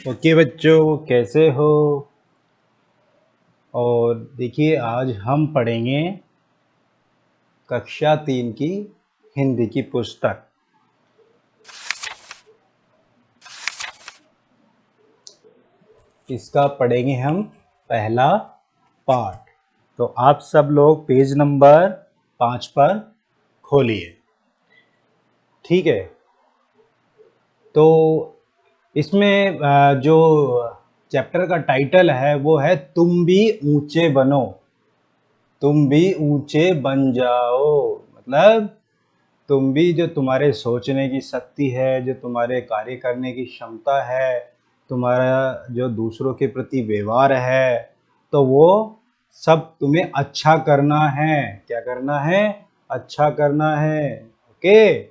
Okay बच्चों, कैसे हो। और देखिए, आज हम पढ़ेंगे कक्षा 3 की हिंदी की पुस्तक। इसका पढ़ेंगे हम पहला पार्ट। तो आप सब लोग पेज नंबर 5 पर खोलिए। ठीक है। तो इसमें जो चैप्टर का टाइटल है वो है तुम भी ऊंचे बनो, तुम भी ऊंचे बन जाओ। मतलब तुम भी, जो तुम्हारे सोचने की शक्ति है, जो तुम्हारे कार्य करने की क्षमता है, तुम्हारा जो दूसरों के प्रति व्यवहार है, तो वो सब तुम्हें अच्छा करना है। क्या करना है? अच्छा करना है। ओके।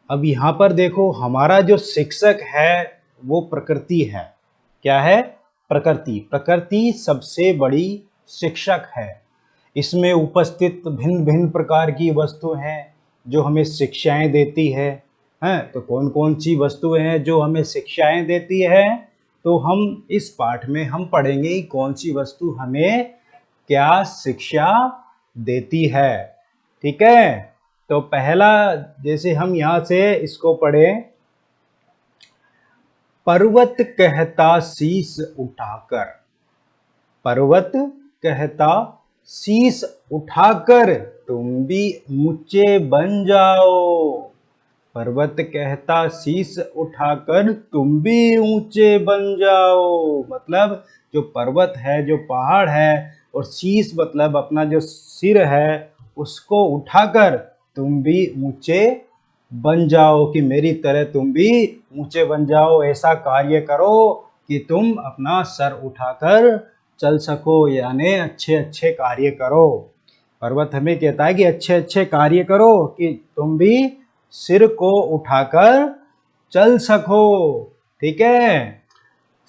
अब यहाँ पर देखो, हमारा जो शिक्षक है वो प्रकृति है। क्या है? प्रकृति। प्रकृति सबसे बड़ी शिक्षक है। इसमें उपस्थित भिन्न भिन्न प्रकार की वस्तु हैं जो हमें शिक्षाएं देती है। हैं तो कौन कौन सी वस्तुएं हैं जो हमें शिक्षाएं देती है? तो हम इस पाठ में हम पढ़ेंगे कौन सी वस्तु हमें क्या शिक्षा देती है। ठीक है। तो पहला, जैसे हम यहाँ से इसको पढ़ें, पर्वत कहता शीश उठाकर। पर्वत कहता शीश उठाकर तुम भी ऊंचे बन जाओ। पर्वत कहता शीश उठाकर तुम भी ऊंचे बन जाओ। मतलब जो पर्वत है, जो पहाड़ है, और शीश मतलब अपना जो सिर है, उसको उठाकर तुम भी ऊंचे बन जाओ, कि मेरी तरह तुम भी ऊंचे बन जाओ। ऐसा कार्य करो कि तुम अपना सर उठाकर चल सको, यानी अच्छे अच्छे कार्य करो। पर्वत हमें कहता है कि अच्छे अच्छे कार्य करो कि तुम भी सिर को उठाकर चल सको। ठीक है।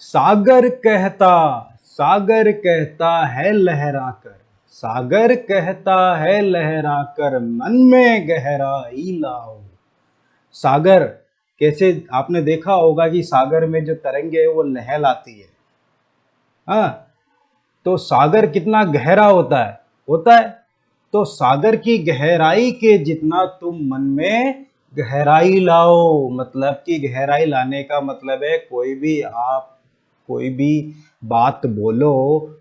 सागर कहता, सागर कहता है लहराकर, सागर कहता है लहराकर मन में गहराई लाओ। सागर, कैसे आपने देखा होगा कि सागर में जो तरंगे है वो लहराती है। हाँ, तो सागर कितना गहरा होता है, होता है। तो सागर की गहराई के जितना तुम मन में गहराई लाओ। मतलब कि गहराई लाने का मतलब है, कोई भी बात बोलो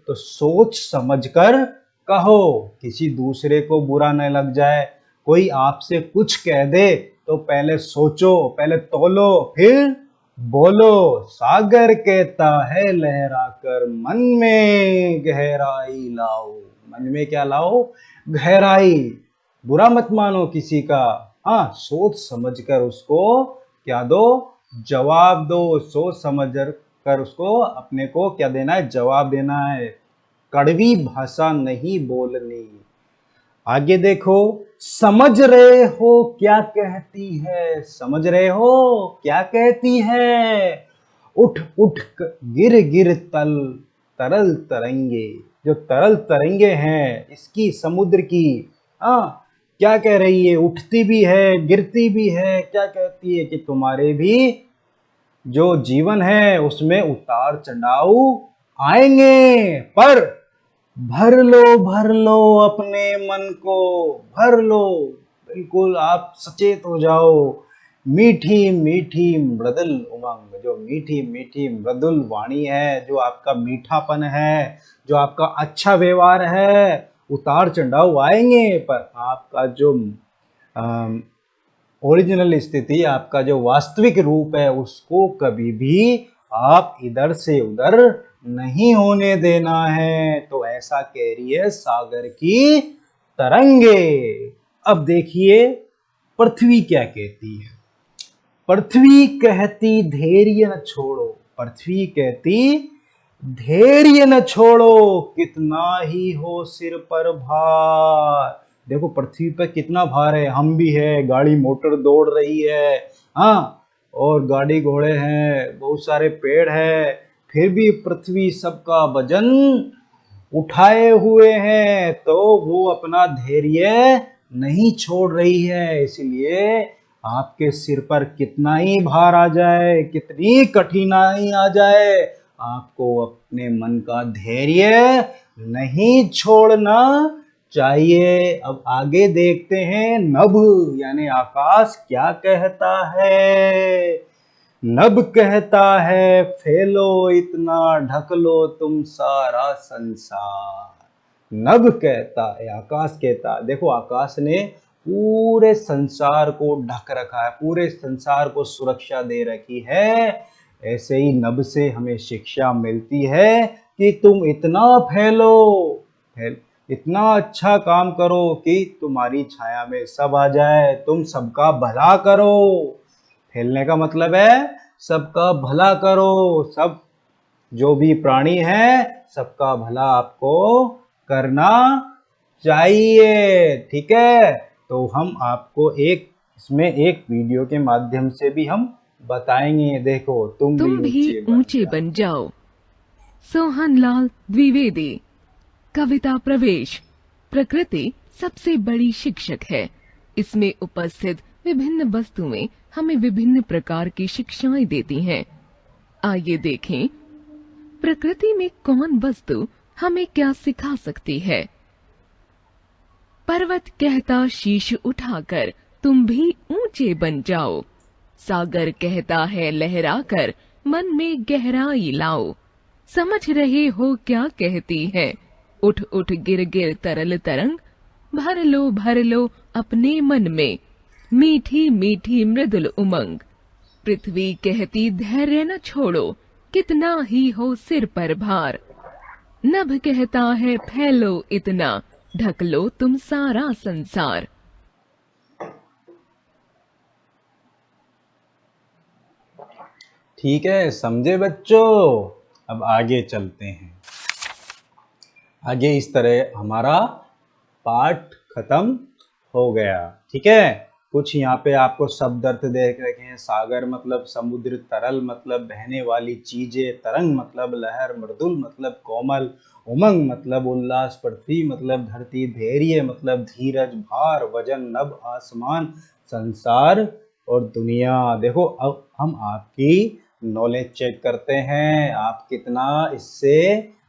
तो सोच समझकर कहो, किसी दूसरे को बुरा न लग जाए। कोई आपसे कुछ कह दे तो पहले सोचो, पहले तौलो, फिर बोलो। सागर कहता है लहराकर मन में गहराई लाओ। मन में क्या लाओ? गहराई। बुरा मत मानो किसी का। हाँ, सोच समझकर उसको क्या दो? जवाब दो। सोच समझ कर उसको, अपने को क्या देना है? जवाब देना है। कड़वी भाषा नहीं बोलनी। आगे देखो, समझ रहे हो क्या कहती है? समझ रहे हो क्या कहती है? उठ उठ गिर गिर तल तरल तरंगे। जो तरल तरंगे हैं इसकी, समुद्र की, हाँ, क्या कह रही है? उठती भी है, गिरती भी है। क्या कहती है? कि तुम्हारे भी जो जीवन है उसमें उतार चढ़ाव आएंगे, पर भर लो अपने मन को, भर लो। बिल्कुल आप सचेत हो जाओ। मीठी मीठी मृदुल उमंग, जो मीठी मीठी मृदुल वाणी है, जो आपका मीठापन है, जो आपका अच्छा व्यवहार है, उतार चढ़ाव आएंगे, पर आपका जो ओरिजिनल स्थिति, आपका जो वास्तविक रूप है, उसको कभी भी आप इधर से उधर नहीं होने देना है। तो ऐसा कह रही है सागर की तरंगे। अब देखिए पृथ्वी क्या कहती है। पृथ्वी कहती धैर्य न छोड़ो। पृथ्वी कहती धैर्य न छोड़ो, कितना ही हो सिर पर भार। देखो पृथ्वी पर कितना भार है, हम भी है, गाड़ी मोटर दौड़ रही है, हाँ, और गाड़ी घोड़े हैं, बहुत सारे पेड़ हैं, फिर भी पृथ्वी सबका वजन उठाए हुए हैं। तो वो अपना धैर्य नहीं छोड़ रही है। इसलिए आपके सिर पर कितना ही भार आ जाए, कितनी कठिनाई आ जाए, आपको अपने मन का धैर्य नहीं छोड़ना चाहिए। अब आगे देखते हैं नभ यानी आकाश क्या कहता है। नभ कहता है फैलो इतना, ढक लो तुम सारा संसार। नभ कहता है, आकाश कहता है, देखो आकाश ने पूरे संसार को ढक रखा है, पूरे संसार को सुरक्षा दे रखी है। ऐसे ही नभ से हमें शिक्षा मिलती है कि तुम इतना फैलो, इतना अच्छा काम करो कि तुम्हारी छाया में सब आ जाए, तुम सबका भला करो। फैलने का मतलब है सबका भला करो, सब जो भी प्राणी है सबका भला आपको करना चाहिए। ठीक है, तो हम आपको इसमें एक वीडियो के माध्यम से भी हम बताएंगे। देखो, तुम भी तुम भी ऊंचे बन ऊंचे जाओ। बन जाओ। सोहनलाल द्विवेदी। कविता प्रवेश। प्रकृति सबसे बड़ी शिक्षक है। इसमें उपस्थित विभिन्न वस्तुएं हमें विभिन्न प्रकार की शिक्षाएं देती हैं। आइए देखें प्रकृति में कौन वस्तु हमें क्या सिखा सकती है। पर्वत कहता शीश उठाकर तुम भी ऊंचे बन जाओ। सागर कहता है लहराकर मन में गहराई लाओ। समझ रहे हो क्या कहती है, उठ उठ गिर गिर तरल तरंग। भर लो अपने मन में मीठी मीठी मृदुल उमंग। पृथ्वी कहती धैर्य न छोड़ो, कितना ही हो सिर पर भार। नभ कहता है फैलो इतना, ढक लो तुम सारा संसार। ठीक है, समझे बच्चों। अब आगे चलते हैं। आगे इस तरह हमारा पाठ खत्म हो गया। ठीक है, कुछ यहाँ पे आपको शब्द अर्थ देख रखे हैं। सागर मतलब समुद्र, तरल मतलब बहने वाली चीजें, तरंग मतलब लहर, मृदुल मतलब कोमल, उमंग मतलब उल्लास, पृथ्वी मतलब धरती, धैर्य मतलब धीरज, भार वजन, नभ आसमान, संसार और दुनिया। देखो, अब हम आपकी नॉलेज चेक करते हैं, आप कितना इससे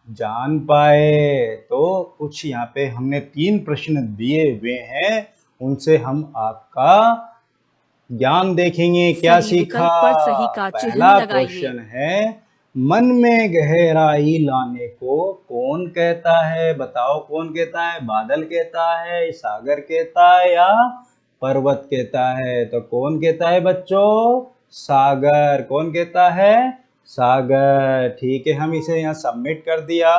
जान पाए। तो कुछ यहाँ पे हमने 3 प्रश्न दिए हुए हैं, उनसे हम आपका ज्ञान देखेंगे। क्या सही सीखा? विकल्प पर सही का चिन्ह पहला लगाइए। क्वेश्चन है, मन में गहराई लाने को कौन कहता है? बताओ कौन कहता है? बादल कहता है, सागर कहता है या पर्वत कहता है? तो कौन कहता है बच्चों? सागर। कौन कहता है? सागर। ठीक है, हम इसे यहाँ सबमिट कर दिया।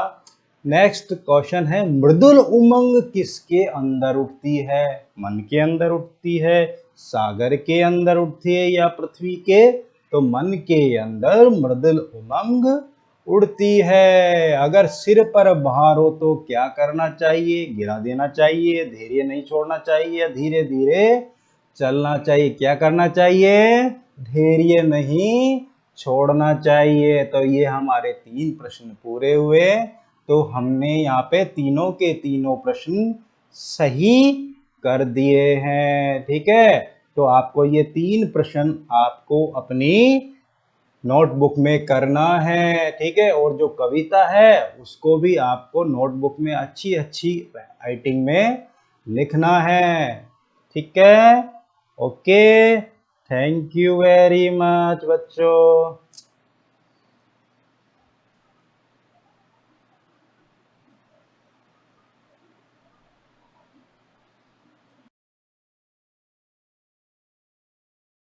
नेक्स्ट क्वेश्चन है, मृदुल उमंग किसके अंदर उठती है? मन के अंदर उठती है, सागर के अंदर उठती है या पृथ्वी के? तो मन के अंदर मृदुल उमंग उड़ती है। अगर सिर पर भार हो तो क्या करना चाहिए? गिरा देना चाहिए, धैर्य नहीं छोड़ना चाहिए, धीरे धीरे चलना चाहिए। क्या करना चाहिए? धैर्य नहीं छोड़ना चाहिए। तो ये हमारे 3 प्रश्न पूरे हुए। तो हमने यहाँ पे तीनों के तीनों प्रश्न सही कर दिए हैं। ठीक है, तो आपको ये 3 प्रश्न आपको अपनी नोटबुक में करना है। ठीक है, और जो कविता है उसको भी आपको नोटबुक में अच्छी अच्छी राइटिंग में लिखना है। ठीक है, okay, thank you very much बच्चों।